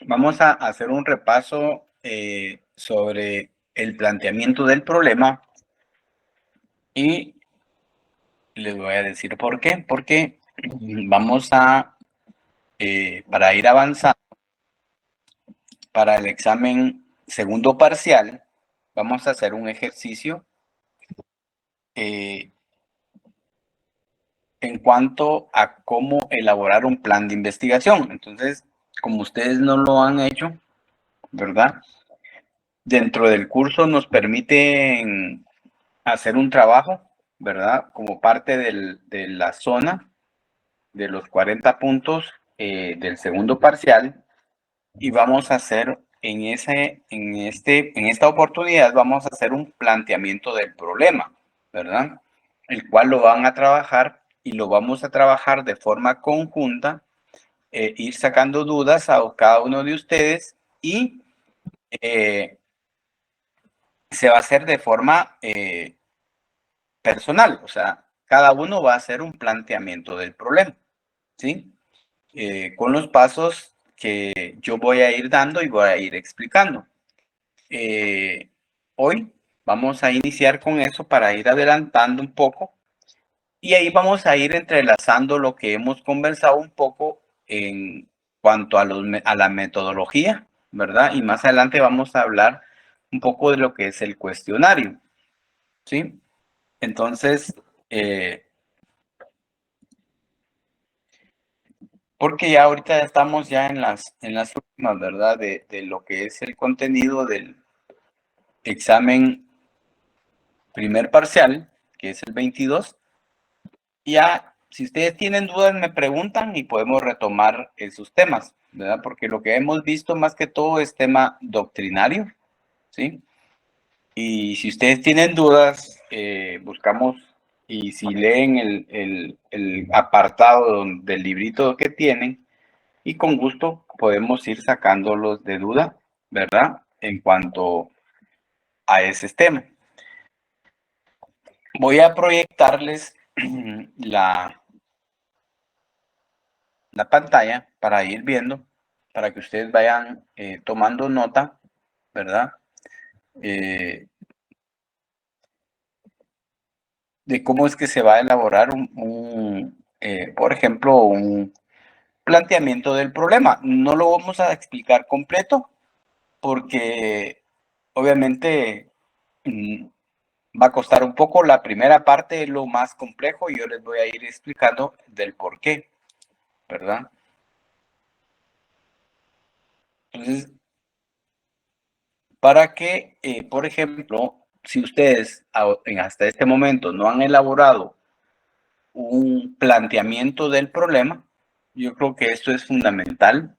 vamos a hacer un repaso sobre el planteamiento del problema y les voy a decir por qué. Porque vamos a, para ir avanzando, para el examen segundo parcial, vamos a hacer un ejercicio en cuanto a cómo elaborar un plan de investigación. Entonces, como ustedes no lo han hecho, ¿verdad? Dentro del curso nos permiten hacer un trabajo, ¿verdad? Como parte de la zona de los 40 puntos del segundo parcial, y vamos a hacer en esta oportunidad vamos a hacer un planteamiento del problema, ¿verdad? El cual lo van a trabajar y lo vamos a trabajar de forma conjunta, ir sacando dudas a cada uno de ustedes y se va a hacer de forma personal, o sea, cada uno va a hacer un planteamiento del problema, ¿sí? Con los pasos que yo voy a ir dando y voy a ir explicando. Hoy vamos a iniciar con eso para ir adelantando un poco y ahí vamos a ir entrelazando lo que hemos conversado un poco en cuanto a la metodología, ¿verdad? Y más adelante vamos a hablar un poco de lo que es el cuestionario, ¿sí? Entonces, porque ya ahorita estamos ya en las últimas, ¿verdad? De lo que es el contenido del examen primer parcial, que es el 22. Ya, si ustedes tienen dudas, me preguntan y podemos retomar esos temas, ¿verdad? Porque lo que hemos visto más que todo es tema doctrinario, ¿sí? Y si ustedes tienen dudas, buscamos, y si leen el apartado del librito que tienen, y con gusto podemos ir sacándolos de duda, ¿verdad? En cuanto a ese tema. Voy a proyectarles la, la pantalla para ir viendo, para que ustedes vayan tomando nota, ¿verdad? De cómo es que se va a elaborar por ejemplo, un planteamiento del problema. No lo vamos a explicar completo porque obviamente va a costar un poco. La primera parte es lo más complejo y yo les voy a ir explicando del por qué, ¿verdad? Entonces, para que, por ejemplo, si ustedes hasta este momento no han elaborado un planteamiento del problema, yo creo que esto es fundamental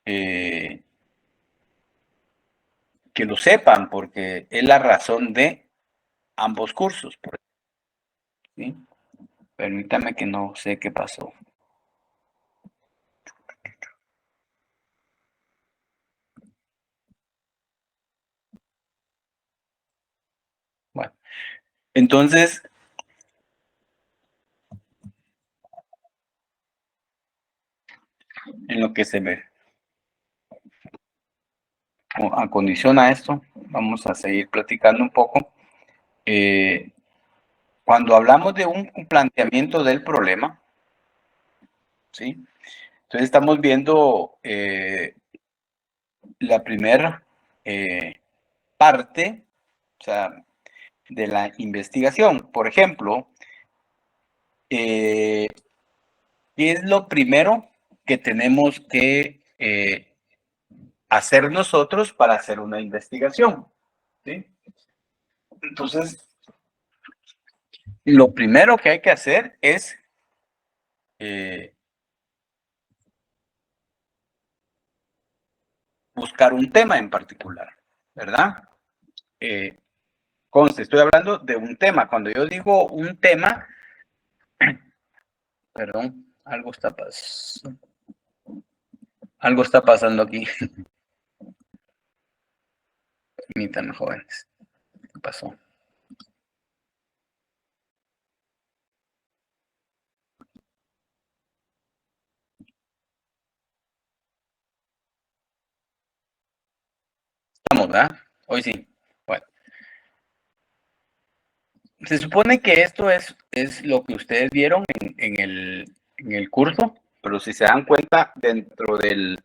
eh, que lo sepan porque es la razón de ambos cursos. ¿Sí? Permítame que no sé qué pasó. Bueno, entonces, en lo que se me acondiciona esto, vamos a seguir platicando un poco. Cuando hablamos de un planteamiento del problema, ¿sí? Entonces estamos viendo la primera parte, o sea, de la investigación. Por ejemplo, ¿qué es lo primero que tenemos que hacer nosotros para hacer una investigación? ¿Sí? Entonces, lo primero que hay que hacer es buscar un tema en particular, ¿verdad? Conste, estoy hablando de un tema. Cuando yo digo un tema, perdón, algo está pasando aquí. Permítanme, jóvenes. ¿Qué pasó? Vamos, ¿verdad? Hoy sí. Bueno, se supone que esto es lo que ustedes vieron en el curso, pero si se dan cuenta, dentro del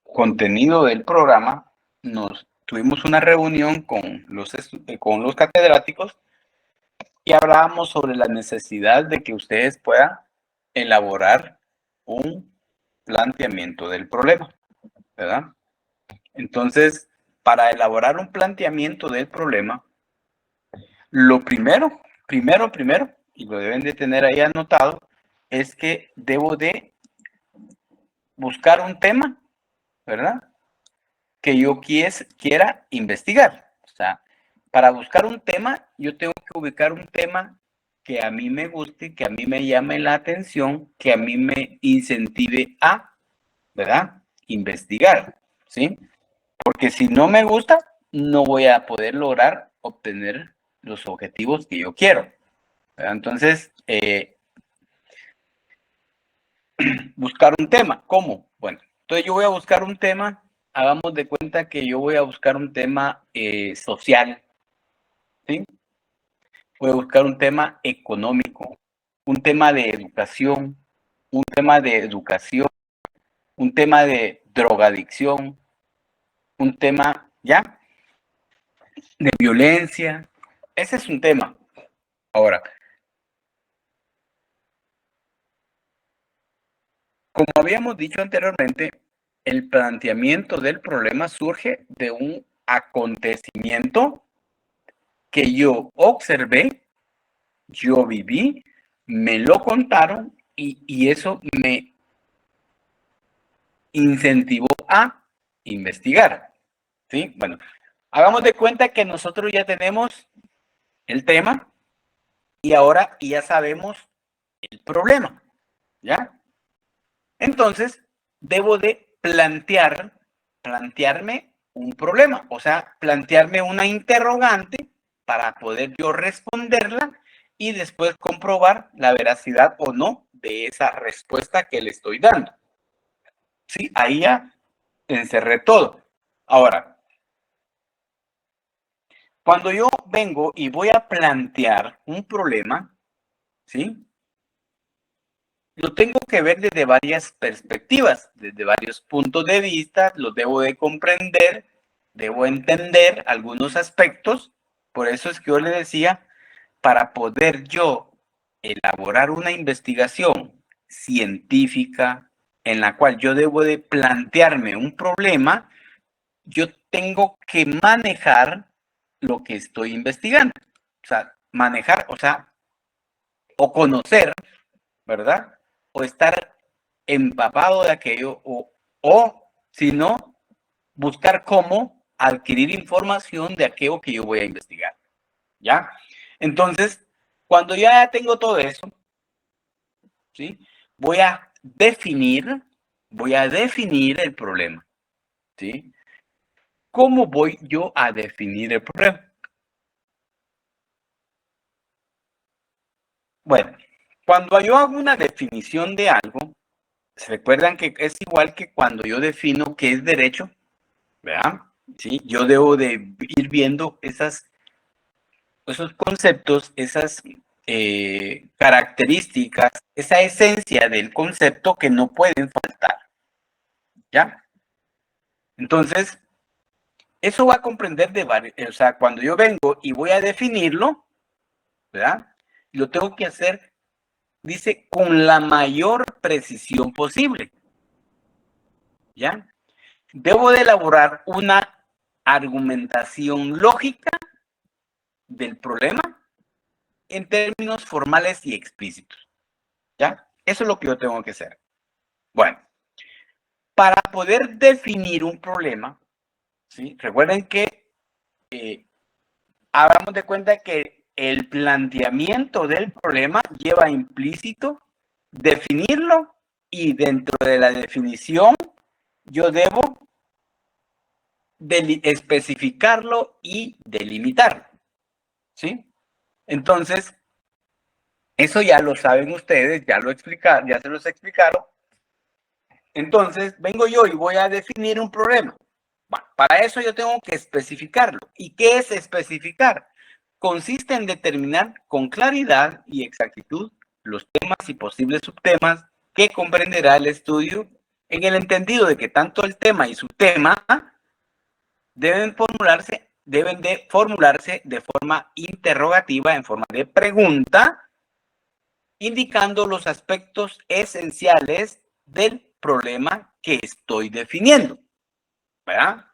contenido del programa, nos tuvimos una reunión con los catedráticos y hablábamos sobre la necesidad de que ustedes puedan elaborar un planteamiento del problema, ¿verdad? Entonces, para elaborar un planteamiento del problema, lo primero, y lo deben de tener ahí anotado, es que debo de buscar un tema, ¿verdad? Que yo quiera investigar. O sea, para buscar un tema, yo tengo que ubicar un tema que a mí me guste, que a mí me llame la atención, que a mí me incentive a, ¿verdad? Investigar, ¿sí? Porque si no me gusta, no voy a poder lograr obtener los objetivos que yo quiero. ¿Verdad? Entonces, buscar un tema. ¿Cómo? Bueno, entonces yo voy a buscar un tema, hagamos de cuenta que yo voy a buscar un tema social, ¿sí? Voy a buscar un tema económico, un tema de educación, un tema de educación, un tema de drogadicción, un tema, ¿ya? De violencia. Ese es un tema. Ahora, como habíamos dicho anteriormente, el planteamiento del problema surge de un acontecimiento que yo observé, yo viví, me lo contaron y eso me incentivó a investigar. ¿Sí? Bueno, hagamos de cuenta que nosotros ya tenemos el tema y ahora ya sabemos el problema. ¿Ya? Entonces, debo de plantearme un problema, o sea, plantearme una interrogante para poder yo responderla y después comprobar la veracidad o no de esa respuesta que le estoy dando. Sí, ahí ya encerré todo. Ahora, cuando yo vengo y voy a plantear un problema, ¿sí? Lo tengo que ver desde varias perspectivas, desde varios puntos de vista, lo debo de comprender, debo entender algunos aspectos. Por eso es que yo le decía, para poder yo elaborar una investigación científica en la cual yo debo de plantearme un problema, yo tengo que manejar lo que estoy investigando. O sea, manejar, o sea, o conocer, ¿verdad? O estar empapado de aquello, o si no, buscar cómo adquirir información de aquello que yo voy a investigar. ¿Ya? Entonces, cuando ya tengo todo eso, ¿sí? Voy a definir el problema, ¿sí? ¿Cómo voy yo a definir el problema? Bueno, cuando yo hago una definición de algo, ¿se recuerdan que es igual que cuando yo defino qué es derecho? ¿Verdad? Sí, yo debo de ir viendo esos conceptos, esas características, esa esencia del concepto que no pueden faltar, ¿ya? Entonces, eso va a comprender de varios, o sea, cuando yo vengo y voy a definirlo, ¿verdad? Lo tengo que hacer, dice, con la mayor precisión posible, ¿ya? Debo de elaborar una argumentación lógica del problema en términos formales y explícitos. ¿Ya? Eso es lo que yo tengo que hacer. Bueno, para poder definir un problema, ¿sí? Recuerden que hagamos de cuenta que el planteamiento del problema lleva implícito definirlo y dentro de la definición yo debo especificarlo y delimitarlo. ¿Sí? Entonces, eso ya lo saben ustedes, ya se los explicaron. Entonces, vengo yo y voy a definir un problema. Bueno, para eso yo tengo que especificarlo. ¿Y qué es especificar? Consiste en determinar con claridad y exactitud los temas y posibles subtemas que comprenderá el estudio, en el entendido de que tanto el tema y su tema deben de formularse de forma interrogativa, en forma de pregunta, indicando los aspectos esenciales del problema que estoy definiendo, ¿verdad?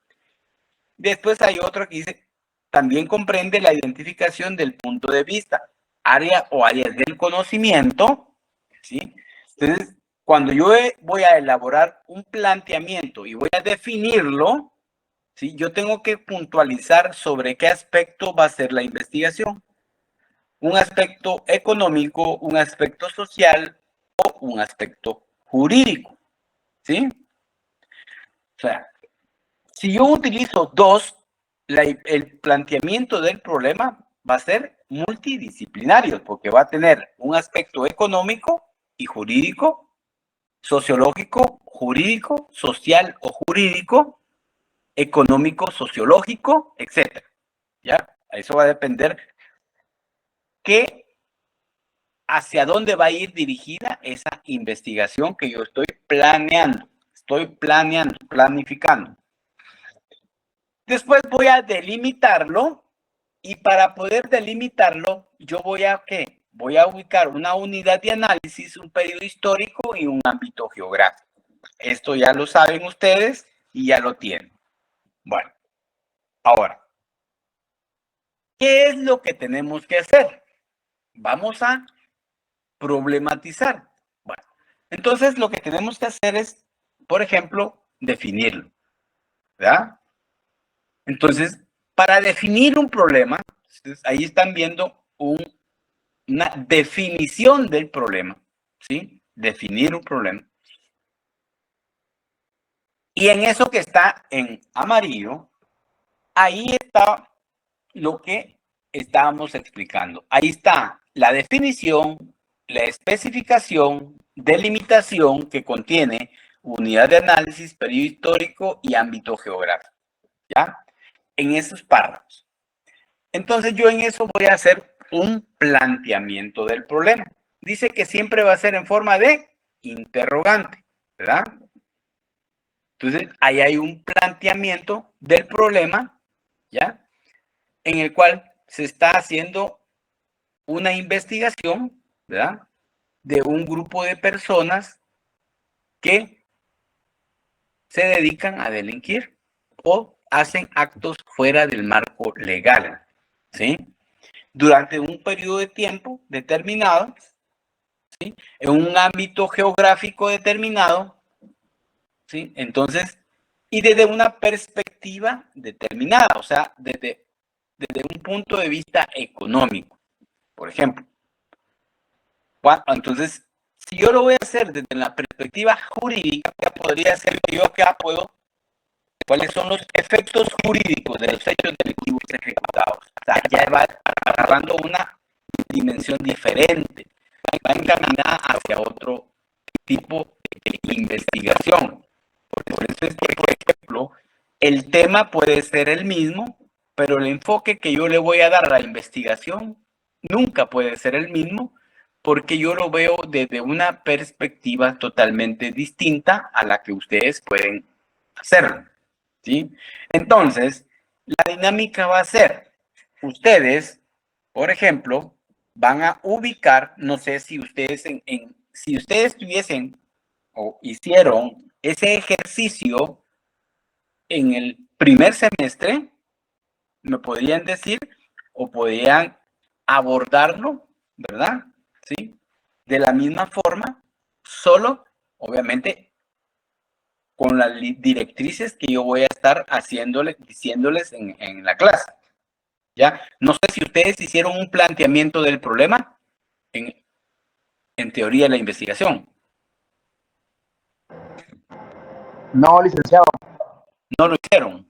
Después hay otro que dice, también comprende la identificación del punto de vista, área o áreas del conocimiento, ¿sí? Entonces, cuando yo voy a elaborar un planteamiento y voy a definirlo, ¿sí? Yo tengo que puntualizar sobre qué aspecto va a ser la investigación. Un aspecto económico, un aspecto social o un aspecto jurídico, ¿sí? O sea, si yo utilizo dos, el planteamiento del problema va a ser multidisciplinario, porque va a tener un aspecto económico y jurídico, sociológico, jurídico, social o jurídico, económico, sociológico, etc. ¿Ya? Eso va a depender hacia dónde va a ir dirigida esa investigación que yo estoy planeando, planificando. Después voy a delimitarlo y para poder delimitarlo, yo voy a ¿qué? Voy a ubicar una unidad de análisis, un periodo histórico y un ámbito geográfico. Esto ya lo saben ustedes y ya lo tienen. Bueno, ahora, ¿qué es lo que tenemos que hacer? Vamos a problematizar. Bueno, entonces lo que tenemos que hacer es, por ejemplo, definirlo, ¿verdad? Entonces, para definir un problema, ahí están viendo una definición del problema, ¿sí? Definir un problema. Y en eso que está en amarillo, ahí está lo que estábamos explicando. Ahí está la definición, la especificación, delimitación que contiene unidad de análisis, periodo histórico y ámbito geográfico, ¿ya? En esos párrafos. Entonces yo en eso voy a hacer un planteamiento del problema. Dice que siempre va a ser en forma de interrogante, ¿verdad? Entonces ahí hay un planteamiento del problema, ¿ya? En el cual se está haciendo una investigación, ¿verdad? De un grupo de personas que se dedican a delinquir o hacen actos fuera del marco legal, ¿sí? Durante un periodo de tiempo determinado, ¿sí? En un ámbito geográfico determinado, ¿sí? Entonces, y desde una perspectiva determinada, o sea, desde un punto de vista económico, por ejemplo. Entonces, si yo lo voy a hacer desde la perspectiva jurídica, podría ser que yo acá puedo, cuáles son los efectos jurídicos de los hechos delictivos ejecutados. O sea, ya va agarrando una dimensión diferente, va encaminada hacia otro tipo de investigación. Por eso es que, por ejemplo, el tema puede ser el mismo, pero el enfoque que yo le voy a dar a la investigación nunca puede ser el mismo, porque yo lo veo desde una perspectiva totalmente distinta a la que ustedes pueden hacerlo, ¿sí? Entonces, la dinámica va a ser, ustedes, por ejemplo, van a ubicar, no sé si ustedes si ustedes tuviesen o hicieron ese ejercicio en el primer semestre, me podrían decir o podrían abordarlo, ¿verdad? ¿Sí? De la misma forma, solo, obviamente, con las directrices que yo voy a estar diciéndoles en la clase. ¿Ya? No sé si ustedes hicieron un planteamiento del problema en teoría de la investigación. No, licenciado. No lo hicieron.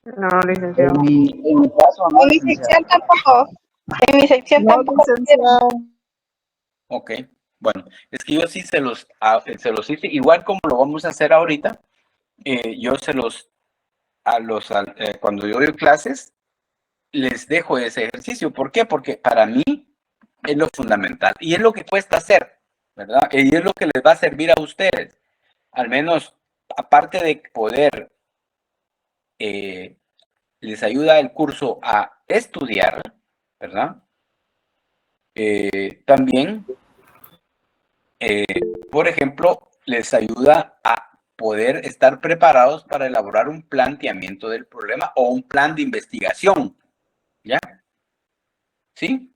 No, licenciado. En mi caso, no, En mi sección tampoco. En mi sección no, tampoco. licenciado. Ok, bueno, es que yo sí se los hice, igual como lo vamos a hacer ahorita, yo se los cuando yo doy clases, les dejo ese ejercicio. ¿Por qué? Porque para mí es lo fundamental y es lo que cuesta hacer, ¿verdad? Y es lo que les va a servir a ustedes. Al menos, aparte de poder, les ayuda el curso a estudiar, ¿verdad? También, por ejemplo, les ayuda a poder estar preparados para elaborar un planteamiento del problema o un plan de investigación, ¿ya? ¿Sí,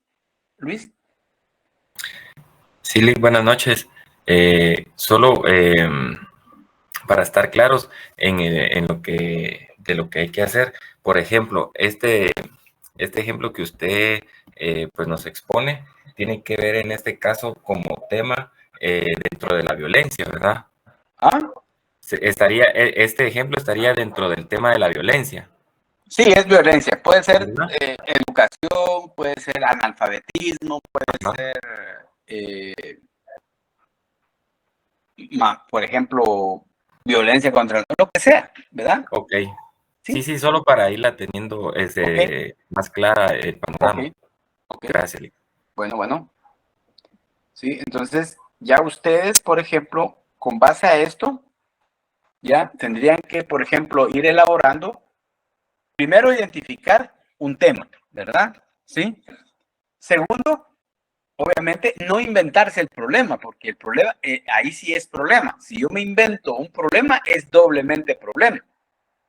Luis? Sí, Lick, buenas noches. Solo para estar claros en de lo que hay que hacer, por ejemplo, este ejemplo que usted pues nos expone tiene que ver en este caso como tema dentro de la violencia, ¿verdad? ¿Ah? Este ejemplo estaría dentro del tema de la violencia. Sí, es violencia. Puede ser ¿Verdad? educación, puede ser analfabetismo, puede Ajá. ser, por ejemplo, violencia contra lo que sea, ¿verdad? Ok. Sí, Sí, solo para irla teniendo ok, más clara el panorama. ok, ok. Gracias, Lick. Bueno. Sí, entonces ya ustedes, por ejemplo, con base a esto, ya tendrían que, por ejemplo, ir elaborando, primero identificar un tema, ¿verdad? Sí. Segundo, obviamente no inventarse el problema, porque el problema, ahí sí es problema. Si yo me invento un problema, es doblemente problema,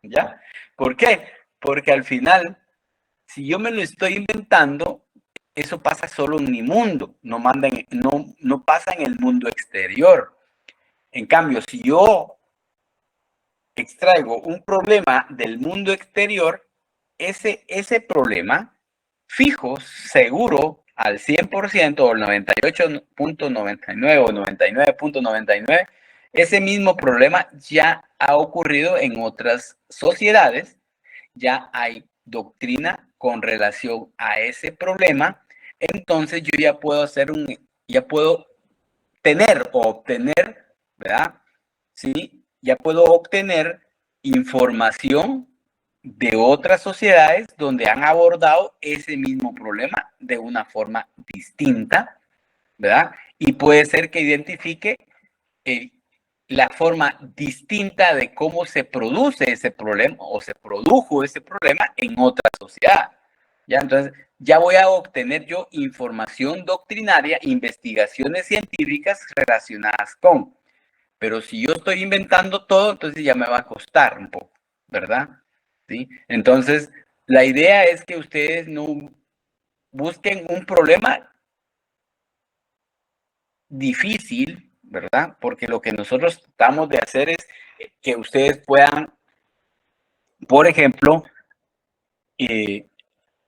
¿ya? ¿Por qué? Porque al final, si yo me lo estoy inventando, eso pasa solo en mi mundo, no pasa en el mundo exterior. En cambio, si yo extraigo un problema del mundo exterior, ese problema fijo, seguro, al 100% o el 98.99 o 99.99, ese mismo problema ya ha ocurrido en otras sociedades, ya hay doctrina con relación a ese problema, entonces yo ya puedo tener o obtener, ¿verdad? ¿Sí? Ya puedo obtener información de otras sociedades donde han abordado ese mismo problema de una forma distinta, ¿verdad? Y puede ser que identifique la forma distinta de cómo se produce ese problema o se produjo ese problema en otra sociedad. ¿Ya? Entonces, ya voy a obtener yo información doctrinaria, investigaciones científicas relacionadas con. Pero si yo estoy inventando todo, entonces ya me va a costar un poco, ¿verdad? ¿Sí? Entonces, la idea es que ustedes no busquen un problema difícil, ¿verdad? Porque lo que nosotros tratamos de hacer es que ustedes puedan, por ejemplo,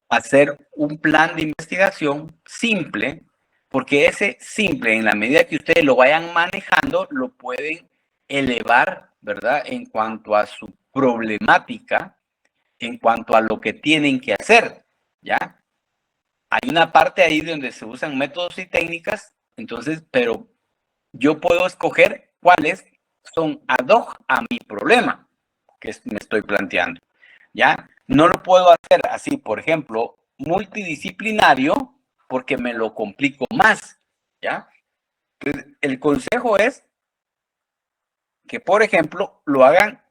hacer un plan de investigación simple, porque ese simple, en la medida que ustedes lo vayan manejando, lo pueden elevar, ¿verdad? En cuanto a su problemática, en cuanto a lo que tienen que hacer, ¿ya? Hay una parte ahí donde se usan métodos y técnicas, entonces, pero yo puedo escoger cuáles son ad hoc a mi problema que me estoy planteando, ¿ya? No lo puedo hacer así, por ejemplo, multidisciplinario, porque me lo complico más, ¿ya? Entonces, el consejo es que, por ejemplo, lo hagan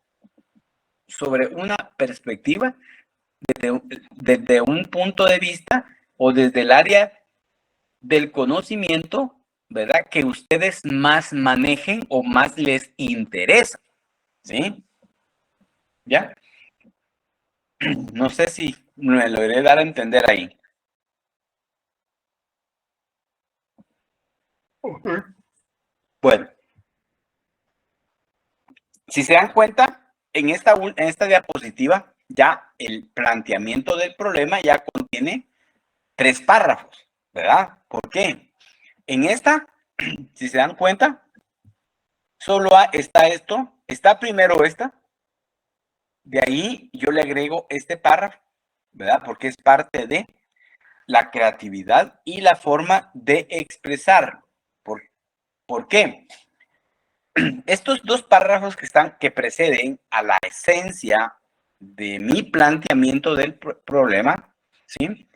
sobre una perspectiva desde un punto de vista o desde el área del conocimiento, ¿verdad? Que ustedes más manejen o más les interesa, ¿sí? ¿Ya? No sé si me logré dar a entender ahí. Bueno, si se dan cuenta, en esta diapositiva ya el planteamiento del problema ya contiene 3 párrafos, ¿verdad? ¿Por qué? En esta, si se dan cuenta, solo está esto, está primero esta, de ahí yo le agrego este párrafo, ¿verdad? Porque es parte de la creatividad y la forma de expresar. ¿Por qué? Estos 2 párrafos que preceden a la esencia de mi planteamiento del problema, ¿sí?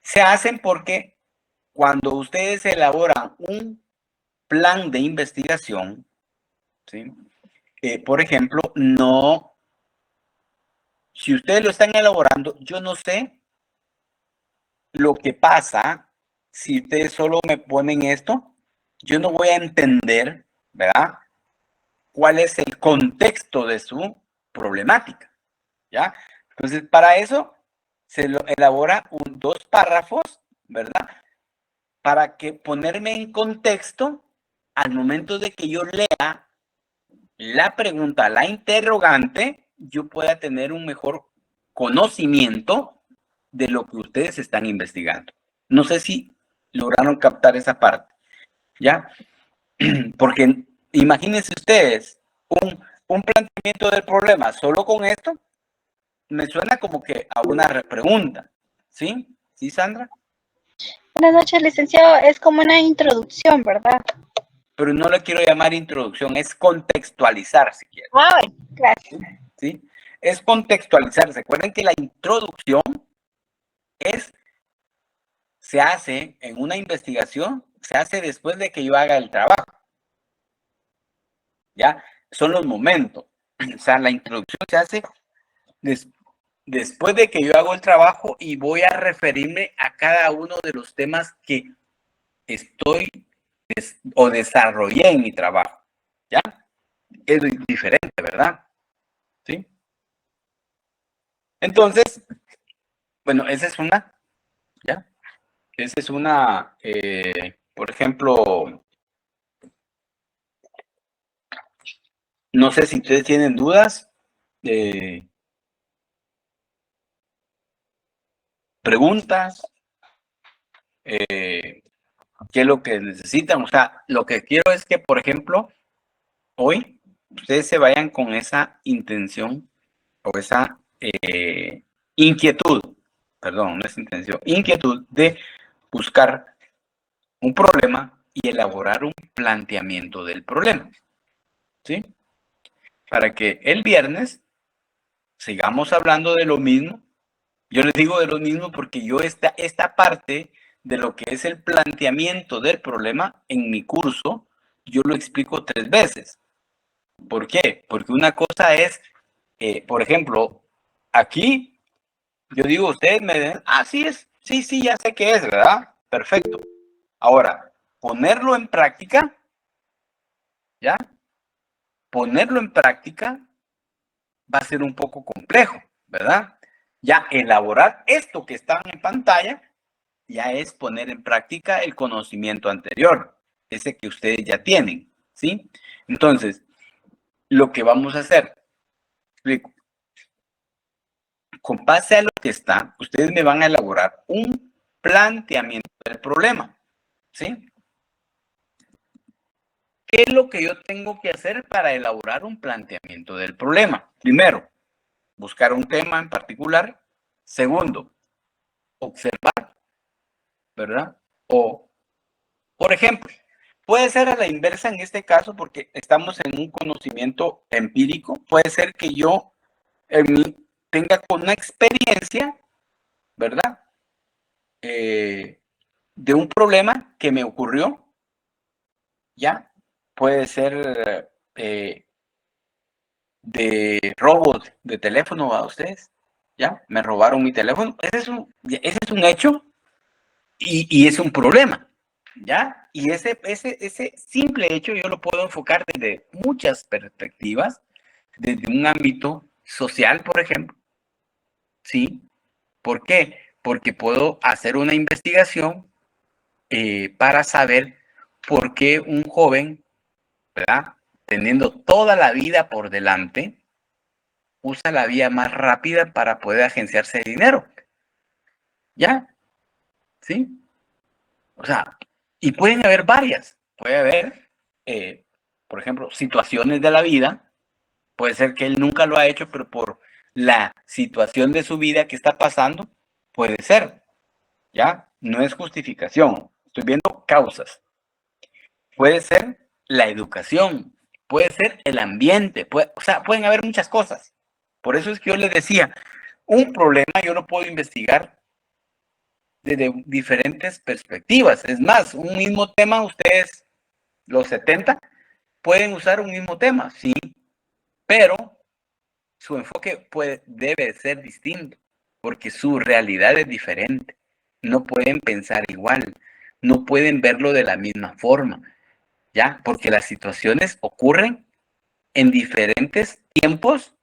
Se hacen porque cuando ustedes elaboran un plan de investigación, ¿sí? Por ejemplo, si ustedes lo están elaborando, yo no sé lo que pasa si ustedes solo me ponen esto, yo no voy a entender, ¿verdad? ¿Cuál es el contexto de su problemática? ¿Ya? Entonces, para eso se lo elabora dos párrafos, ¿verdad? Para que ponerme en contexto al momento de que yo lea la pregunta, la interrogante, yo pueda tener un mejor conocimiento de lo que ustedes están investigando. No sé si lograron captar esa parte, ¿ya? Porque imagínense ustedes un planteamiento del problema solo con esto, me suena como que a una pregunta, ¿sí? ¿Sí, Sandra? Buenas noches, licenciado. Es como una introducción, ¿verdad? Pero no le quiero llamar introducción, es contextualizar, si quieren. Ah, bueno, gracias. ¿Sí? Es contextualizar. Recuerden que la introducción se hace en una investigación, se hace después de que yo haga el trabajo. ¿Ya? Son los momentos. O sea, la introducción se hace después de que yo hago el trabajo y voy a referirme a cada uno de los temas que estoy o desarrollé en mi trabajo. ¿Ya? Es diferente, ¿verdad? ¿Sí? Entonces, bueno, esa es una, ¿ya? Esa es una, por ejemplo, no sé si ustedes tienen dudas, preguntas, qué es lo que necesitan. O sea, lo que quiero es que, por ejemplo, hoy ustedes se vayan con esa intención o esa inquietud, perdón, no es intención, inquietud de buscar un problema y elaborar un planteamiento del problema, ¿sí? Para que el viernes sigamos hablando de lo mismo. Yo les digo de lo mismo porque yo esta parte de lo que es el planteamiento del problema en mi curso, yo lo explico 3 veces. ¿Por qué? Porque una cosa es, por ejemplo, aquí yo digo, ustedes me ven, sí es, sí, ya sé qué es, ¿verdad? Perfecto. Ahora, ponerlo en práctica, ¿ya? Ponerlo en práctica va a ser un poco complejo, ¿verdad? Ya elaborar esto que está en pantalla, ya es poner en práctica el conocimiento anterior, ese que ustedes ya tienen, ¿sí? Entonces, lo que vamos a hacer, explico, con base a lo que está, ustedes me van a elaborar un planteamiento del problema, ¿sí? ¿Qué es lo que yo tengo que hacer para elaborar un planteamiento del problema? Primero, buscar un tema en particular. Segundo, observar, ¿verdad? O, por ejemplo, puede ser a la inversa en este caso porque estamos en un conocimiento empírico. Puede ser que yo tenga una experiencia, ¿verdad? De un problema que me ocurrió, ¿ya? Puede ser de robo de teléfono a ustedes, ¿ya? Me robaron mi teléfono. Ese es un hecho y es un problema, ¿ya? Y ese simple hecho yo lo puedo enfocar desde muchas perspectivas, desde un ámbito social, por ejemplo, ¿sí? ¿Por qué? Porque puedo hacer una investigación para saber por qué un joven, ¿verdad? Teniendo toda la vida por delante, usa la vía más rápida para poder agenciarse dinero. ¿Ya? ¿Sí? O sea, y pueden haber varias. Puede haber, por ejemplo, situaciones de la vida. Puede ser que él nunca lo ha hecho, pero por la situación de su vida que está pasando, puede ser. ¿Ya? No es justificación. Estoy viendo causas. Puede ser la educación. Puede ser el ambiente. O sea, pueden haber muchas cosas. Por eso es que yo les decía, un problema yo lo puedo investigar desde diferentes perspectivas. Es más, un mismo tema, ustedes, los 70, pueden usar un mismo tema, sí, pero su enfoque debe ser distinto, porque su realidad es diferente. No pueden pensar igual, no pueden verlo de la misma forma, ¿ya? Porque las situaciones ocurren en diferentes tiempos,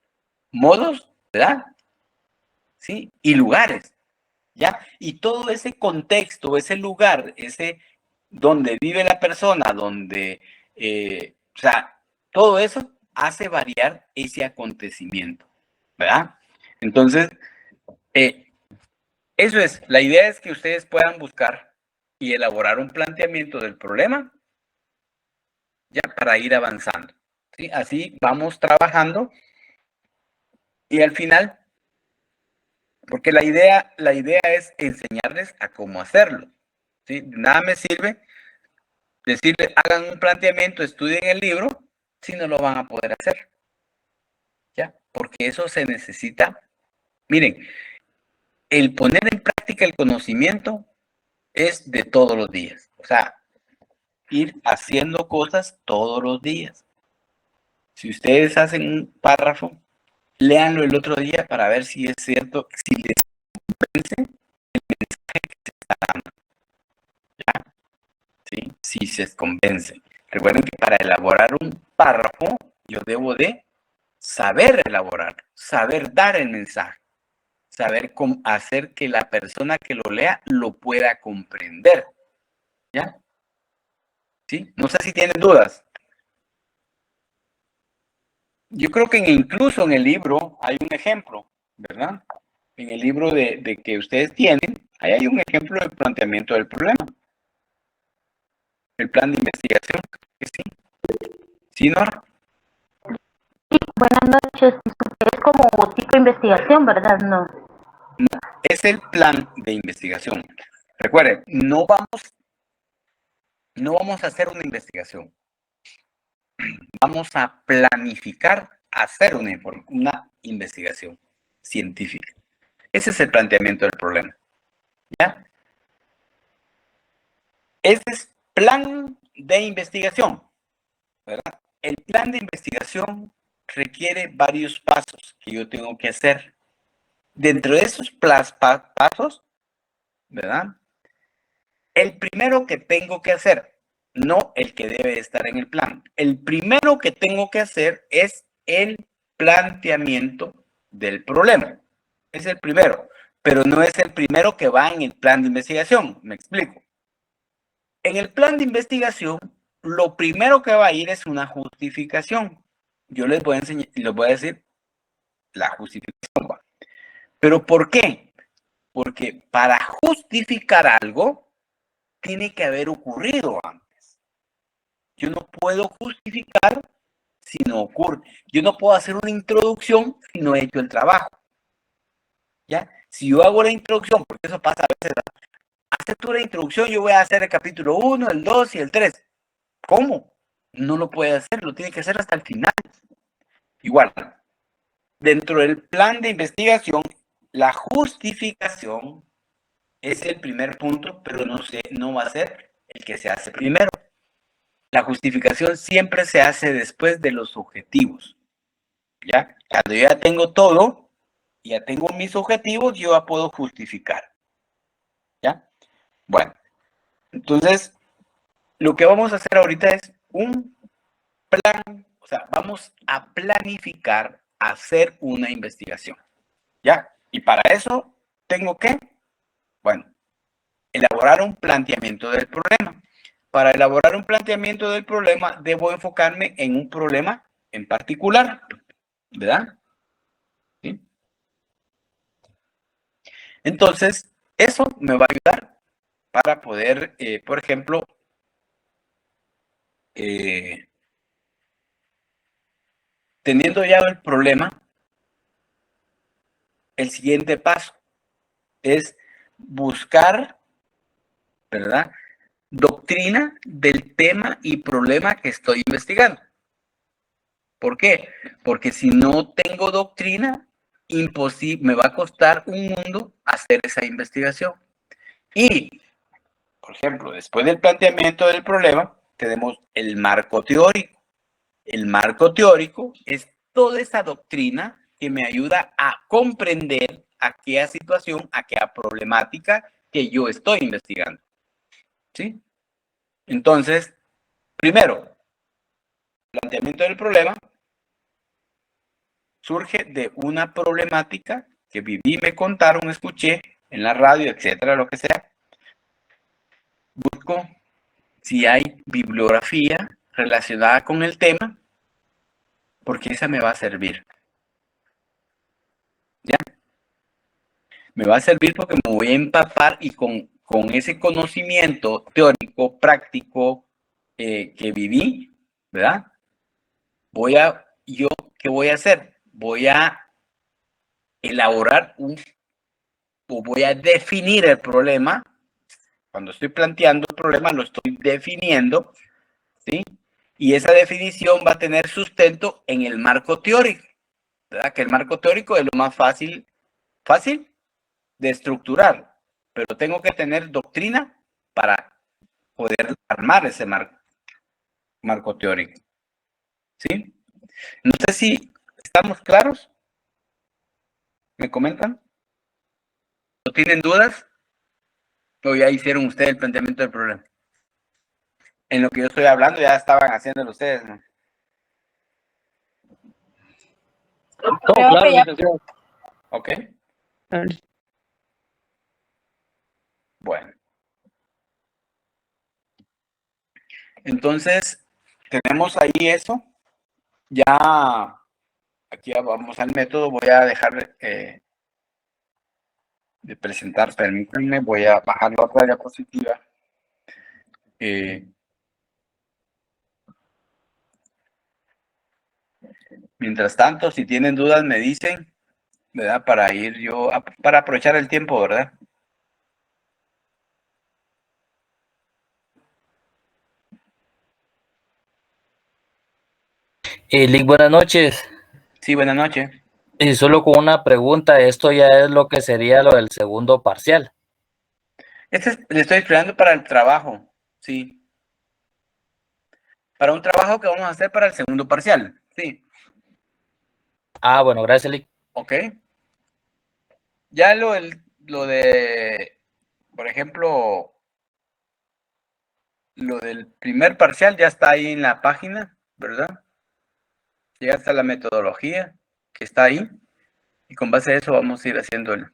modos, ¿verdad? ¿Sí? Y lugares, ¿ya? Y todo ese contexto, ese lugar, ese donde vive la persona, donde, o sea, todo eso hace variar ese acontecimiento, ¿verdad? Entonces, eso es, la idea es que ustedes puedan buscar y elaborar un planteamiento del problema, ya para ir avanzando, ¿sí? Así vamos trabajando y al final, porque la idea es enseñarles a cómo hacerlo, ¿sí? Nada me sirve decirles, hagan un planteamiento, estudien el libro, si no lo van a poder hacer, ¿ya? Porque eso se necesita. Miren, el poner en práctica el conocimiento es de todos los días, o sea, ir haciendo cosas todos los días. Si ustedes hacen un párrafo, léanlo el otro día para ver si es cierto, si les convence el mensaje que se está dando, ¿ya? ¿Sí? Si se convence. Recuerden que para elaborar un párrafo, yo debo de saber elaborar, saber dar el mensaje, saber cómo hacer que la persona que lo lea lo pueda comprender, ¿ya? ¿Sí? No sé si tienen dudas. Yo creo que incluso en el libro hay un ejemplo, ¿verdad? En el libro de que ustedes tienen, ahí hay un ejemplo del planteamiento del problema. El plan de investigación, que sí. ¿Sí, Nora? Sí, buenas noches. Es como tipo de investigación, ¿verdad? No. Es el plan de investigación. Recuerden, no vamos a hacer una investigación. Vamos a planificar hacer una investigación científica. Ese es el planteamiento del problema, ¿ya? Ese es plan de investigación, ¿verdad? El plan de investigación requiere varios pasos que yo tengo que hacer. Dentro de esos pasos, ¿verdad? El primero que tengo que hacer, no el que debe estar en el plan. El primero que tengo que hacer es el planteamiento del problema. Es el primero, pero no es el primero que va en el plan de investigación. Me explico. En el plan de investigación, lo primero que va a ir es una justificación. Yo les voy a enseñar, les voy a decir la justificación. ¿Pero por qué? Porque para justificar algo, tiene que haber ocurrido antes. Yo no puedo justificar si no ocurre. Yo no puedo hacer una introducción si no he hecho el trabajo. ¿Ya? Si yo hago la introducción, porque eso pasa a veces, hace tú la introducción, yo voy a hacer el capítulo 1, el 2 y el 3. ¿Cómo? No lo puede hacer, lo tiene que hacer hasta el final. Igual, dentro del plan de investigación, la justificación es el primer punto, pero no va a ser el que se hace primero. La justificación siempre se hace después de los objetivos. ¿Ya? Cuando yo ya tengo todo, ya tengo mis objetivos, yo ya puedo justificar. ¿Ya? Bueno, entonces, lo que vamos a hacer ahorita es un plan, o sea, vamos a planificar hacer una investigación. ¿Ya? Y para eso tengo que, bueno, elaborar un planteamiento del problema. Para elaborar un planteamiento del problema, debo enfocarme en un problema en particular, ¿verdad? ¿Sí? Entonces, eso me va a ayudar para poder, por ejemplo, teniendo ya el problema, el siguiente paso es buscar, ¿verdad?, doctrina del tema y problema que estoy investigando. ¿Por qué? Porque si no tengo doctrina, imposible, me va a costar un mundo hacer esa investigación. Y, por ejemplo, después del planteamiento del problema, tenemos el marco teórico. El marco teórico es toda esa doctrina que me ayuda a comprender aquella situación, aquella problemática que yo estoy investigando. ¿Sí? Entonces, primero, planteamiento del problema surge de una problemática que viví, me contaron, escuché en la radio, etcétera, lo que sea. Busco si hay bibliografía relacionada con el tema, porque esa me va a servir. ¿Ya? Me va a servir porque me voy a empapar y con ese conocimiento teórico, práctico que viví, ¿verdad? ¿Qué voy a hacer? Voy a elaborar o voy a definir el problema. Cuando estoy planteando el problema, lo estoy definiendo, ¿sí? Y esa definición va a tener sustento en el marco teórico, ¿verdad? Que el marco teórico es lo más fácil de estructurar, pero tengo que tener doctrina para poder armar ese marco teórico, ¿sí? No sé si estamos claros. ¿Me comentan? ¿No tienen dudas? ¿O ya hicieron ustedes el planteamiento del problema? En lo que yo estoy hablando ya estaban haciéndolo ustedes, ¿no? Todo claro, licenciado. Ok. Bueno. Entonces, tenemos ahí eso. Ya, aquí ya vamos al método. Voy a dejar de presentar, permítanme, voy a bajar la otra diapositiva. Mientras tanto, si tienen dudas, me dicen, ¿verdad? Para ir yo, para aprovechar el tiempo, ¿verdad? Lick, buenas noches. Sí, buenas noches. Y solo con una pregunta, esto ya es lo que sería lo del segundo parcial. Le estoy explicando para el trabajo, sí. Para un trabajo que vamos a hacer para el segundo parcial, sí. Ah, bueno, gracias, Lick. Ok. Ya lo de, por ejemplo, lo del primer parcial ya está ahí en la página, ¿verdad? Ya está la metodología que está ahí. Y con base a eso vamos a ir haciendo el...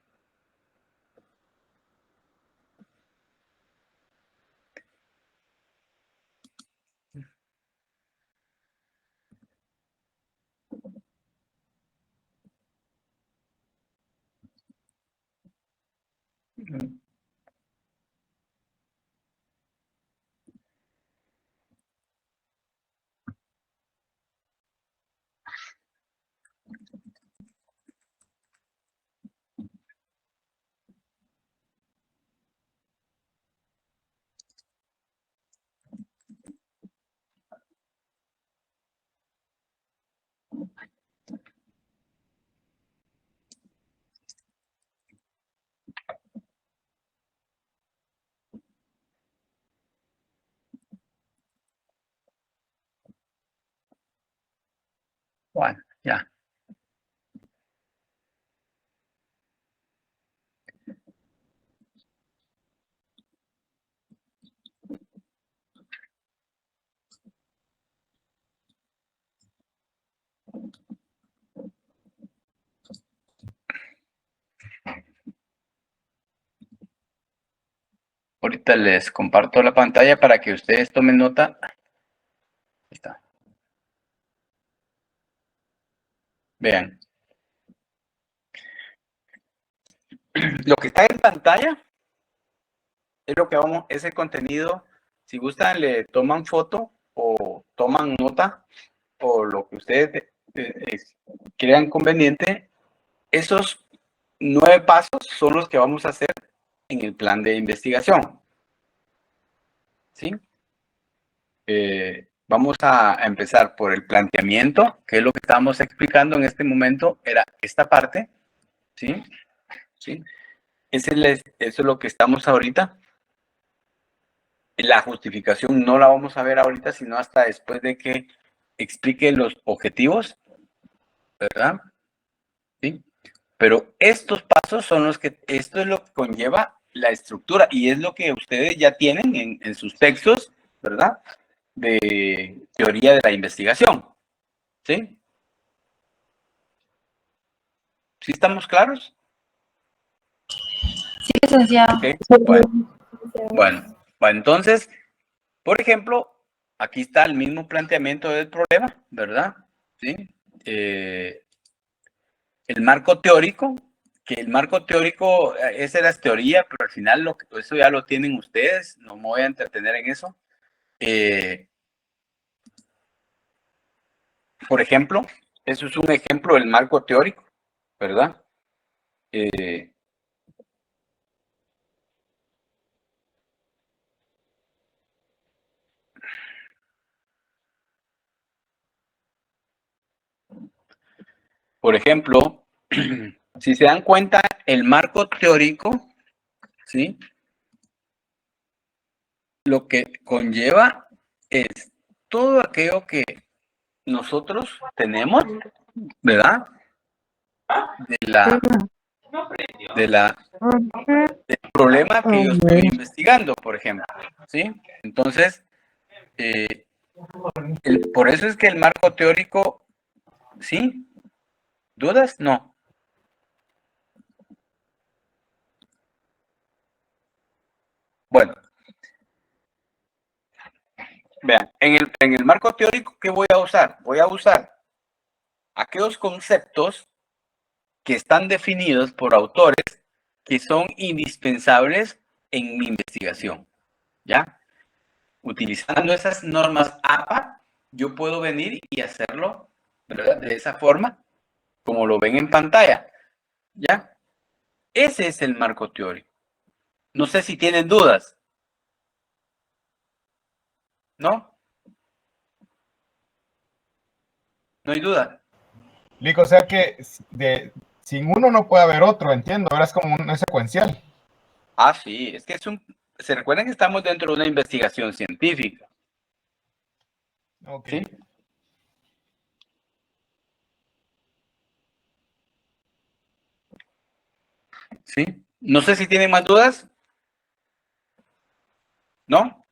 Bueno, ya. Ahorita les comparto la pantalla para que ustedes tomen nota. Ahí está. Vean. Lo que está en pantalla es lo que vamos, ese contenido. Si gustan, le toman foto o toman nota o lo que ustedes crean conveniente. Esos 9 pasos son los que vamos a hacer en el plan de investigación. ¿Sí? Vamos a empezar por el planteamiento, que es lo que estábamos explicando en este momento, era esta parte, ¿Sí? ¿Sí? Eso es lo que estamos ahorita. La justificación no la vamos a ver ahorita, sino hasta después de que explique los objetivos, ¿verdad? ¿Sí? Pero estos pasos son los que, esto es lo que conlleva la estructura y es lo que ustedes ya tienen en sus textos, ¿verdad? De teoría de la investigación, ¿sí? ¿Sí estamos claros? Sí, licenciado. Okay. Bueno, entonces, por ejemplo, aquí está el mismo planteamiento del problema, ¿verdad? ¿Sí? El marco teórico, que el marco teórico, esa era teoría, pero al final eso ya lo tienen ustedes, no me voy a entretener en eso. Por ejemplo, eso es un ejemplo del marco teórico, ¿verdad? Por ejemplo, si se dan cuenta, el marco teórico, ¿sí? Lo que conlleva es todo aquello que nosotros tenemos, ¿verdad? Del problema que yo estoy investigando, por ejemplo, ¿sí? Entonces, por eso es que el marco teórico, ¿sí? ¿Dudas? No. Bueno. Vean, en el marco teórico, ¿qué voy a usar? Voy a usar aquellos conceptos que están definidos por autores que son indispensables en mi investigación, ¿ya? Utilizando esas normas APA, yo puedo venir y hacerlo, ¿verdad? De esa forma, como lo ven en pantalla, ¿ya? Ese es el marco teórico. No sé si tienen dudas. ¿No? No hay duda. Lico, o sea que sin uno no puede haber otro, entiendo, ahora es como un secuencial. Ah, sí, es que se recuerdan que estamos dentro de una investigación científica. Ok. ¿Sí? ¿Sí? No sé si tienen más dudas. ¿No?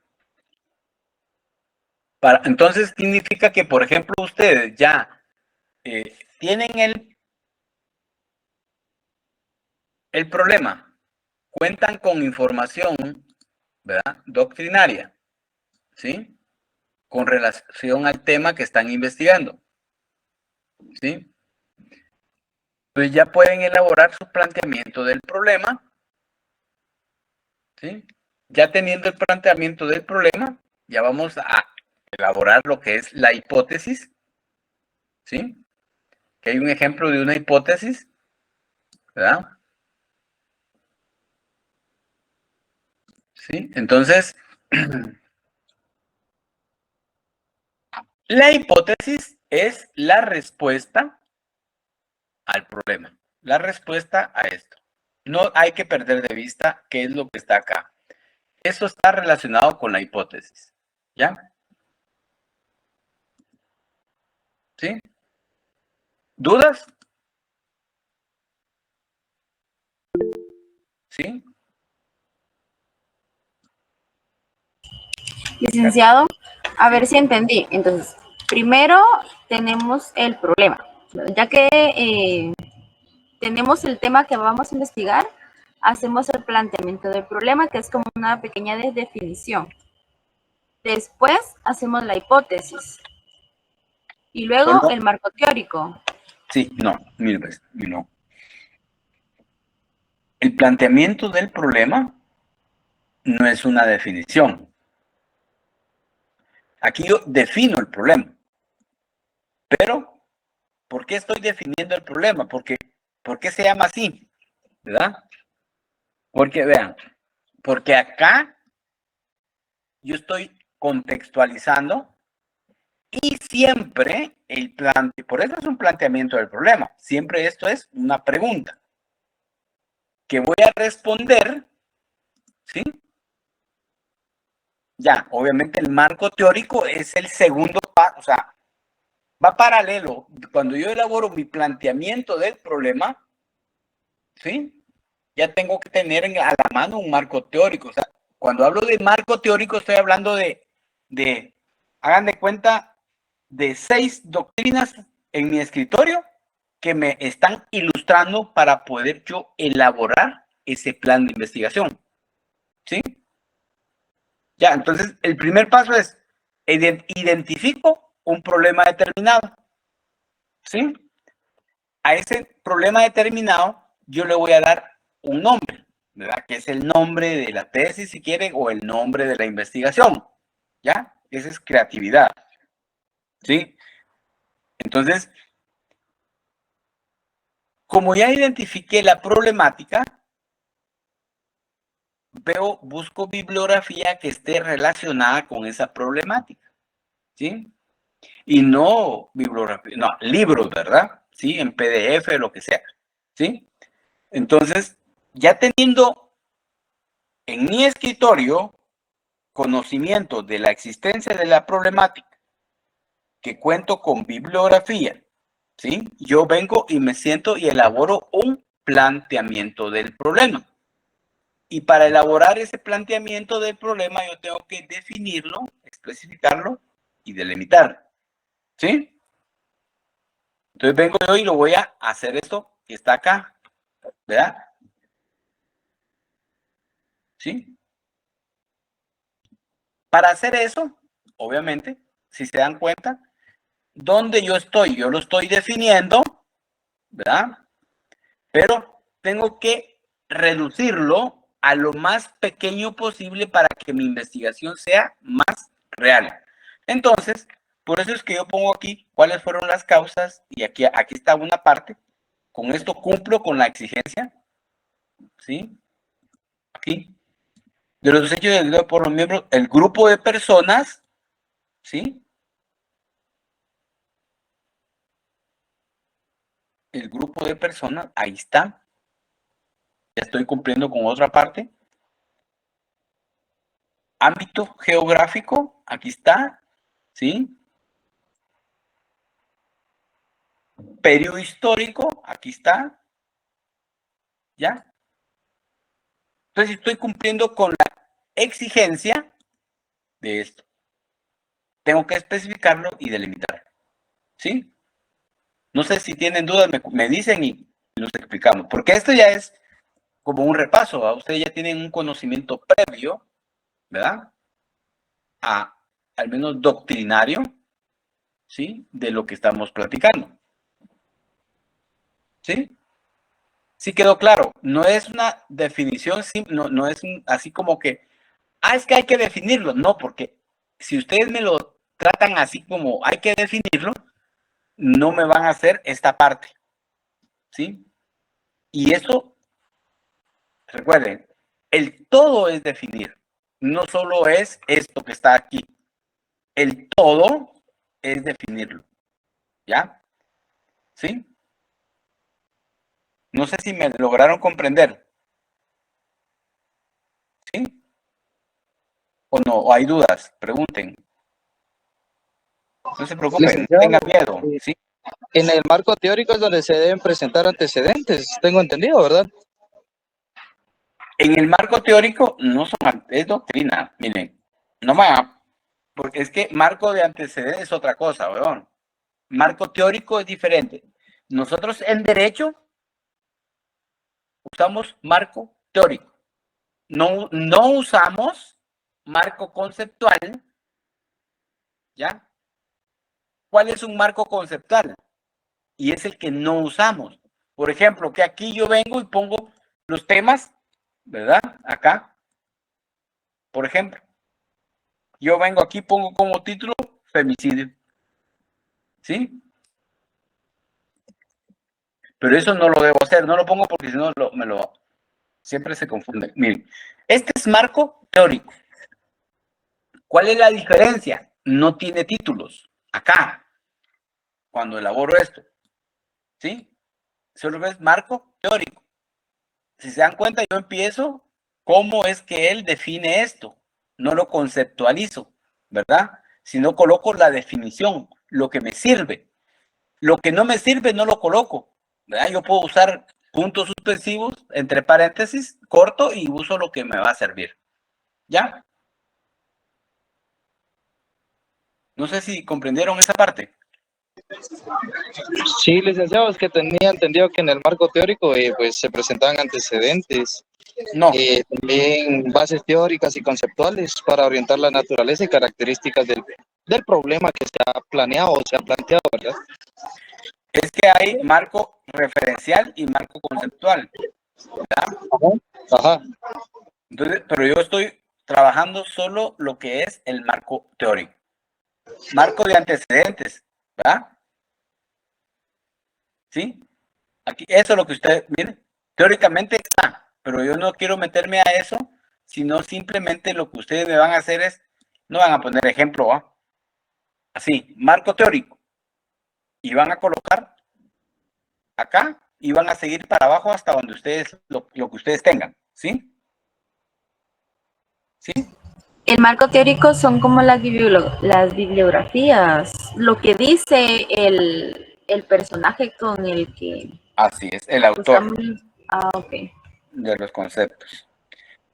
Entonces significa que, por ejemplo, ustedes ya tienen el problema, cuentan con información, ¿verdad? Doctrinaria, ¿sí? Con relación al tema que están investigando, ¿sí? Pues ya pueden elaborar su planteamiento del problema, ¿sí? Ya teniendo el planteamiento del problema, ya vamos a elaborar lo que es la hipótesis, ¿sí? Que hay un ejemplo de una hipótesis, ¿verdad? ¿Sí? Entonces, la hipótesis es la respuesta al problema, la respuesta a esto. No hay que perder de vista qué es lo que está acá. Eso está relacionado con la hipótesis, ¿ya? ¿Sí? ¿Dudas? ¿Sí? Licenciado, a ver si entendí. Entonces, primero tenemos el problema. Ya que tenemos el tema que vamos a investigar, hacemos el planteamiento del problema, que es como una pequeña definición. Después hacemos la hipótesis. Y luego ¿Solo? el marco teórico. Sí, no, mire, pues, no. El planteamiento del problema no es una definición. Aquí yo defino el problema. Pero, ¿por qué estoy definiendo el problema? ¿Por qué se llama así? ¿Verdad? Porque, vean, porque acá yo estoy contextualizando y siempre por eso es un planteamiento del problema. Siempre esto es una pregunta. que voy a responder, ¿sí? Ya, obviamente el marco teórico es el segundo paso, o sea, va paralelo. Cuando yo elaboro mi planteamiento del problema, ¿sí? Ya tengo que tener a la mano un marco teórico. O sea, cuando hablo de marco teórico estoy hablando de hagan de cuenta, de 6 doctrinas en mi escritorio que me están ilustrando para poder yo elaborar ese plan de investigación. ¿Sí? Ya, entonces el primer paso es identifico un problema determinado. ¿Sí? A ese problema determinado yo le voy a dar un nombre, ¿verdad? Que es el nombre de la tesis, si quieren, o el nombre de la investigación. ¿Ya? Esa es creatividad. ¿Sí? Entonces, como ya identifiqué la problemática, busco bibliografía que esté relacionada con esa problemática. ¿Sí? Y no bibliografía, no, libros, ¿verdad? ¿Sí? En PDF, lo que sea. ¿Sí? Entonces, ya teniendo en mi escritorio conocimiento de la existencia de la problemática, que cuento con bibliografía, ¿sí? Yo vengo y me siento y elaboro un planteamiento del problema. Y para elaborar ese planteamiento del problema, yo tengo que definirlo, especificarlo y delimitar, ¿sí? Entonces vengo yo y lo voy a hacer esto que está acá, ¿verdad? ¿Sí? Para hacer eso, obviamente, si se dan cuenta, ¿dónde yo estoy? Yo lo estoy definiendo, ¿verdad? Pero tengo que reducirlo a lo más pequeño posible para que mi investigación sea más real. Entonces, por eso es que yo pongo aquí cuáles fueron las causas y aquí está una parte. Con esto cumplo con la exigencia, ¿sí? Aquí. De los hechos debido por los miembros, el grupo de personas, ¿sí? El grupo de personas, ahí está. Ya estoy cumpliendo con otra parte. Ámbito geográfico, aquí está, ¿sí? Periodo histórico, aquí está, ¿ya? Entonces estoy cumpliendo con la exigencia de esto. Tengo que especificarlo y delimitar, ¿sí? No sé si tienen dudas, me dicen y los explicamos, porque esto ya es como un repaso, ¿verdad? Ustedes ya tienen un conocimiento previo, ¿verdad? Al menos doctrinario, ¿sí? De lo que estamos platicando. ¿Sí? Sí quedó claro. No es una definición, no es así como que, es que hay que definirlo. No, porque si ustedes me lo tratan así como hay que definirlo, no me van a hacer esta parte. ¿Sí? Y eso, recuerden, el todo es definir. No solo es esto que está aquí. El todo es definirlo. ¿Ya? ¿Sí? No sé si me lograron comprender. ¿Sí? ¿O no? ¿O hay dudas? Pregunten. No se preocupen, no tengan miedo. ¿Sí? En el marco teórico es donde se deben presentar antecedentes, tengo entendido, ¿verdad? En el marco teórico no es doctrina. Miren, no va, porque es que marco de antecedentes es otra cosa, ¿verdad? Marco teórico es diferente. Nosotros en derecho usamos marco teórico. No usamos marco conceptual. ¿Ya? ¿Cuál es un marco conceptual? Y es el que no usamos. Por ejemplo, que aquí yo vengo y pongo los temas, ¿verdad? Acá. Por ejemplo, yo vengo aquí, pongo como título femicidio. ¿Sí? Pero eso no lo debo hacer, no lo pongo porque si no siempre se confunde. Miren, este es marco teórico. ¿Cuál es la diferencia? No tiene títulos. Acá, cuando elaboro esto. ¿Sí? Solo es marco teórico. si se dan cuenta, yo empiezo cómo es que él define esto. No lo conceptualizo, ¿verdad? Sino coloco la definición, lo que me sirve. Lo que no me sirve no lo coloco, ¿verdad? Yo puedo usar puntos suspensivos, entre paréntesis, corto, y uso lo que me va a servir. ¿Ya? No sé si comprendieron esa parte. Sí, licenciado, es que tenía entendido que en el marco teórico pues se presentaban antecedentes, No, también bases teóricas y conceptuales para orientar la naturaleza y características del problema que se ha planeado o se ha planteado, ¿verdad? es que hay marco referencial y marco conceptual, ¿verdad? Ajá. Entonces, pero yo estoy trabajando solo lo que es el marco teórico. Marco de antecedentes, ¿verdad? ¿Sí? Aquí, eso es lo que usted, miren, teóricamente está, pero yo no quiero meterme a eso, sino simplemente lo que ustedes me van a hacer es, no van a poner ejemplo, ¿va? Así, marco teórico, y van a colocar acá, y van a seguir para abajo hasta donde ustedes, lo que ustedes tengan, ¿sí? ¿Sí? El marco teórico son como las bibliografías, lo que dice el personaje con el que Así es, el autor estamos. Ok. de los conceptos.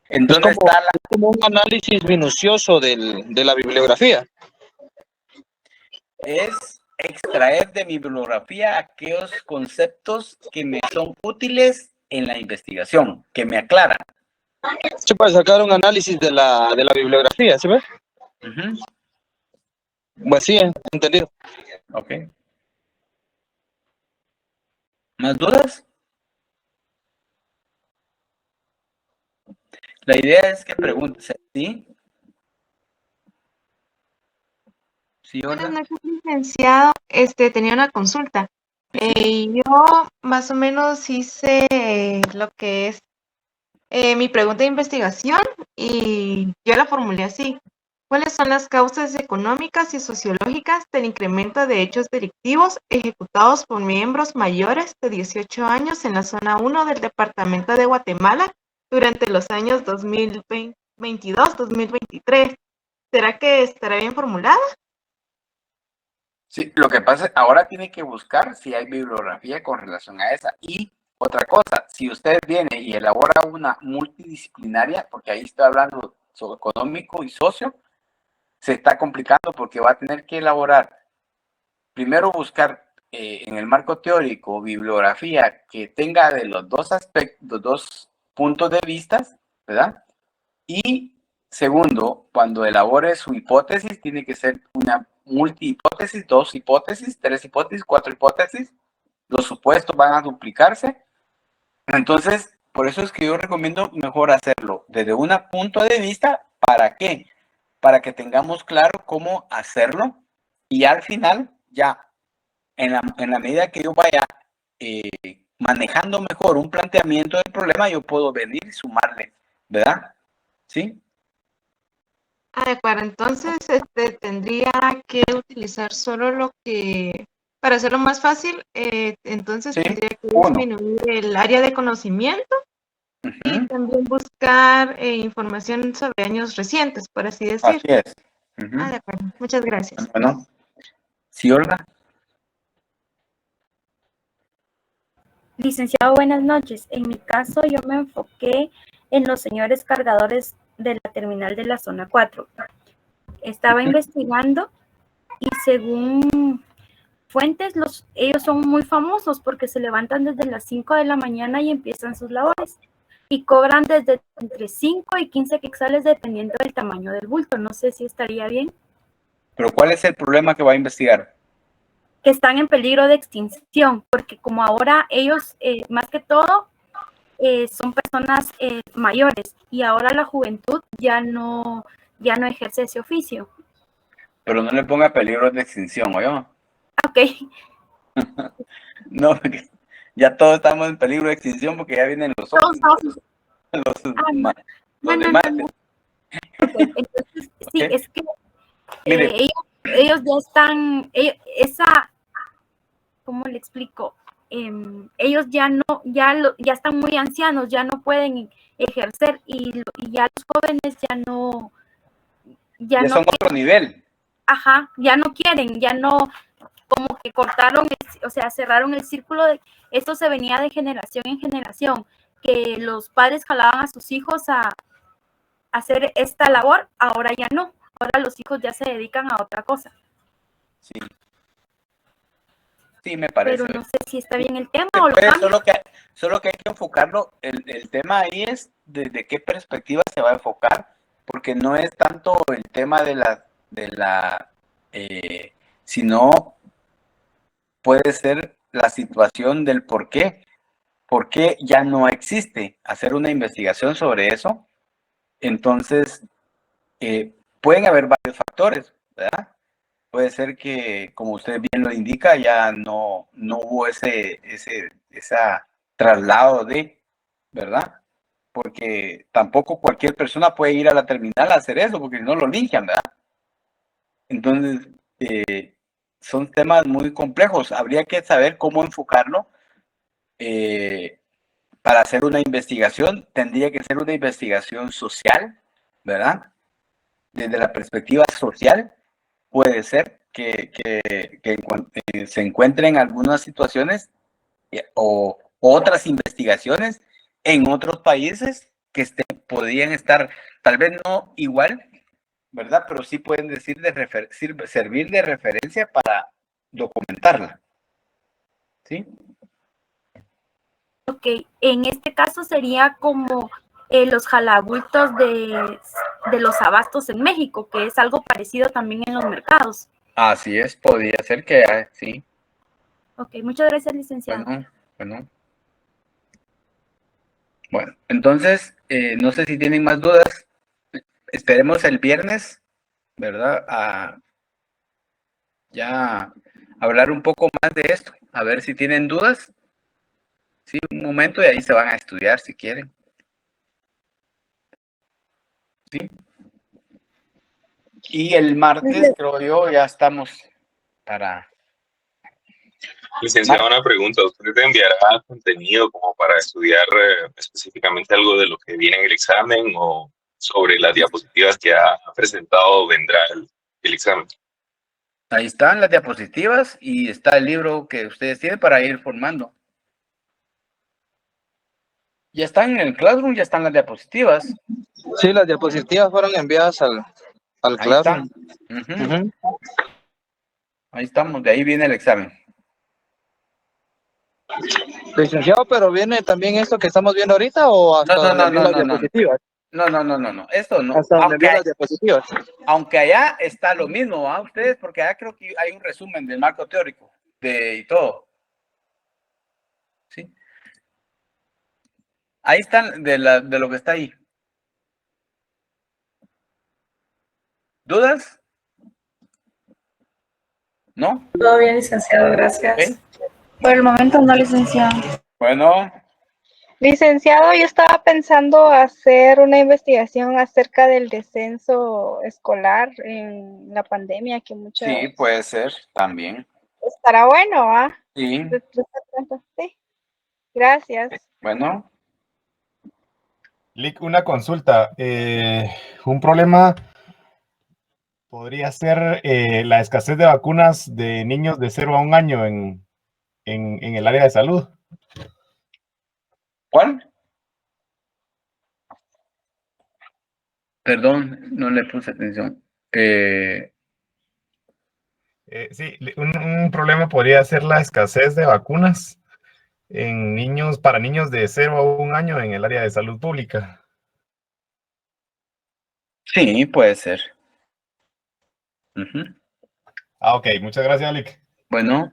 Es Entonces como, está la, es como un análisis minucioso de la bibliografía. es extraer de mi bibliografía aquellos conceptos que me son útiles en la investigación, que me aclaran. Se puede sacar un análisis de la bibliografía, ¿sí ves? Uh-huh. Pues sí, entendido. Ok. ¿Más dudas? La idea es que preguntes, ¿sí? ¿Sí, Buenas Olga? noches, licenciado. Tenía una consulta. Yo más o menos hice lo que es mi pregunta de investigación y yo la formulé así. ¿Cuáles son las causas económicas y sociológicas del incremento de hechos delictivos ejecutados por miembros mayores de 18 años en la zona 1 del departamento de Guatemala durante los años 2022-2023? ¿Será que estará bien formulada? Sí, lo que pasa, ahora tiene que buscar si hay bibliografía con relación a esa. Y otra cosa, si usted viene y elabora una multidisciplinaria, porque ahí estoy hablando sobre económico y socio, se está complicando porque va a tener que elaborar, primero buscar en el marco teórico bibliografía que tenga de los dos aspectos, los dos puntos de vista, ¿verdad? Y segundo, cuando elabore su hipótesis, tiene que ser una multihipótesis, 2 hipótesis, 3 hipótesis, 4 hipótesis. Los supuestos van a duplicarse. Entonces, por eso es que yo recomiendo mejor hacerlo desde un punto de vista. ¿Para qué? Para que tengamos claro cómo hacerlo y al final, ya, en la medida que yo vaya manejando mejor un planteamiento del problema, yo puedo venir y sumarle, ¿verdad? ¿Sí? De acuerdo, entonces tendría que utilizar solo lo que, para hacerlo más fácil, entonces Sí, tendría que uno. disminuir el área de conocimiento y también buscar información sobre años recientes, por así decir. Así es. De acuerdo, muchas gracias. Bueno, sí, Olga. Licenciado, buenas noches. En mi caso, yo me enfoqué en los señores cargadores de la terminal de la zona 4. Estaba investigando y según fuentes, ellos son muy famosos porque se levantan desde las 5 de la mañana y empiezan sus labores. Y cobran desde entre 5 y 15 quetzales dependiendo del tamaño del bulto. No sé si estaría bien. Pero ¿cuál es el problema que va a investigar? Que están en peligro de extinción, porque como ahora ellos, más que todo, son personas mayores y ahora la juventud ya no ejerce ese oficio. Pero no le ponga peligro de extinción, ¿oye? Ok. No, porque ya todos estamos en peligro de extinción porque ya vienen los otros. Los demás. Okay. Entonces, sí, Okay. es que ellos ya están, ¿cómo le explico? ellos ya están muy ancianos, ya no pueden ejercer y ya los jóvenes Ya son otro nivel. Ajá, ya no quieren, ya no, como que cortaron, o sea, cerraron el círculo esto se venía de generación en generación, que los padres jalaban a sus hijos a hacer esta labor, ahora ya no, ahora los hijos ya se dedican a otra cosa. Sí. Sí, me parece. Pero no sé si está bien el tema o lo cambio. Solo que hay que enfocarlo, el tema ahí es desde qué perspectiva se va a enfocar, porque no es tanto el tema sino puede ser la situación del por qué ya no existe, hacer una investigación sobre eso. Entonces, pueden haber varios factores, ¿verdad? Puede ser que, como usted bien lo indica, ya no hubo ese traslado ¿verdad? Porque tampoco cualquier persona puede ir a la terminal a hacer eso, porque si no lo linchan, ¿verdad? Entonces, son temas muy complejos. Habría que saber cómo enfocarlo. Para hacer una investigación, tendría que ser una investigación social, ¿verdad? Desde la perspectiva social, puede ser que se encuentren algunas situaciones o otras investigaciones en otros países que podrían estar, tal vez no igual, ¿verdad? Pero sí pueden servir de referencia para documentarla. ¿Sí? Ok, en este caso sería como los jalabultos de los abastos en México, que es algo parecido también en los mercados. Así es, podría ser que sí. Ok, muchas gracias, licenciado. Bueno, entonces, no sé si tienen más dudas. Esperemos el viernes, ¿verdad? Ya hablar un poco más de esto, a ver si tienen dudas. Sí, un momento y ahí se van a estudiar si quieren. Sí. Y el martes, creo yo, ya estamos para... Licenciado, una pregunta. ¿Usted te enviará contenido como para estudiar específicamente algo de lo que viene en el examen o sobre las diapositivas que ha presentado vendrá el examen? Ahí están las diapositivas y está el libro que ustedes tienen para ir formando. Ya están en el Classroom, ya están las diapositivas. Sí, las diapositivas fueron enviadas al Classroom. Ahí estamos, de ahí viene el examen. Licenciado, pero viene también esto que estamos viendo ahorita o hasta donde envió las diapositivas. No, esto no. Hasta donde envió las diapositivas. Aunque allá está lo mismo, ¿ah? Ustedes, porque allá creo que hay un resumen del marco teórico y todo. ¿Sí? Ahí están de lo que está ahí. ¿Dudas? ¿No? Todo bien, licenciado, gracias. ¿Okay? Por el momento no, licenciado. Bueno. Licenciado, yo estaba pensando hacer una investigación acerca del descenso escolar en la pandemia, que muchas... Sí, puede ser, también. Estará bueno, ¿ah? Sí. Sí. Gracias. Bueno. Lick, una consulta. Un problema podría ser la escasez de vacunas de niños de 0 a 1 año en el área de salud. ¿Cuál? Perdón, no le puse atención. Sí, un problema podría ser la escasez de vacunas para niños de 0 a 1 año en el área de salud pública. Sí, puede ser. Ok, muchas gracias, Lick. Bueno.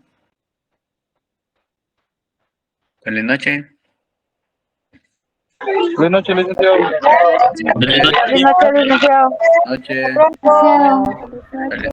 Feliz noche. Buenas noches, licenciado. Buenas noches, licenciado. Noche. Hasta pronto.